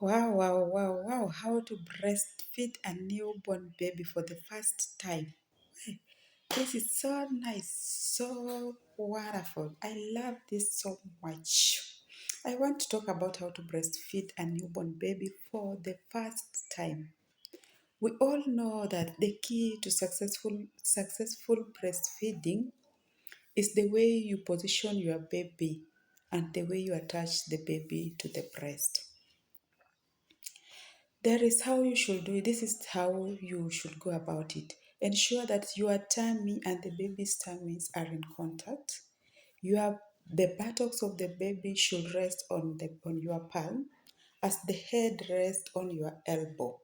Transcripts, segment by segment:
Wow, wow, wow, wow. How to breastfeed a newborn baby for the first time. Hey, this is so nice, so wonderful. I love this so much. I want to talk about how to breastfeed a newborn baby for the first time. We all know that the key to successful breastfeeding is the way you position your baby and the way you attach the baby to the breast. There is how you should do it. This is how you should go about it. Ensure that your tummy and the baby's tummies are in contact. The buttocks of the baby should rest on your palm as the head rests on your elbow,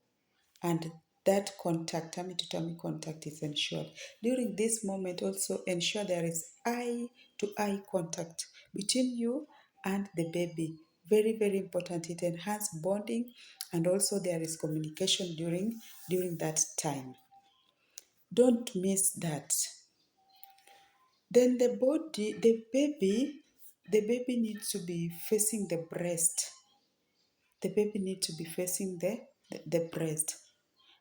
and that contact, tummy to tummy contact, is ensured. During this moment, also ensure there is eye to eye contact between you and the baby. Very, very important. It enhances bonding, and also there is communication during that time. Don't miss that. Then the baby needs to be facing the breast. The baby needs to be facing the breast.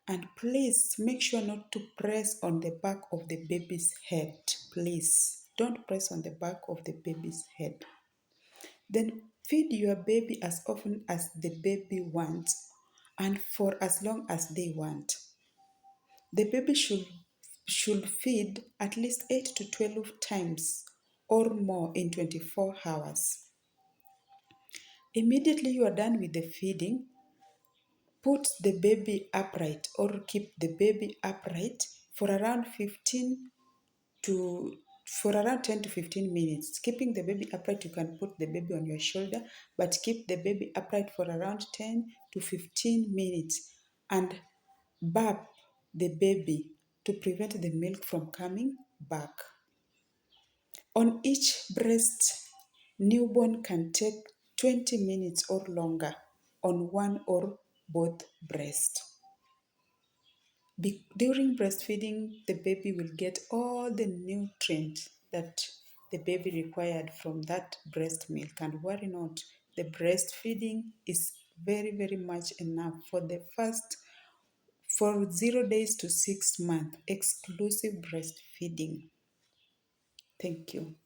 And please make sure not to press on the back of the baby's head. Please don't press on the back of the baby's head. Then feed your baby as often as the baby wants and for as long as they want. The baby should feed at least 8 to 12 times or more in 24 hours. Immediately you are done with the feeding, put the baby upright or keep the baby upright for around 10 to 15 minutes. Keeping the baby upright, you can put the baby on your shoulder, but keep the baby upright for around 10 to 15 minutes and burp the baby to prevent the milk from coming back. On each breast, newborn can take 20 minutes or longer on one or both breasts. During breastfeeding, the baby will get all the nutrients that the baby required from that breast milk. And worry not, the breastfeeding is very, very much enough for 0 days to 6 months, exclusive breastfeeding. Thank you.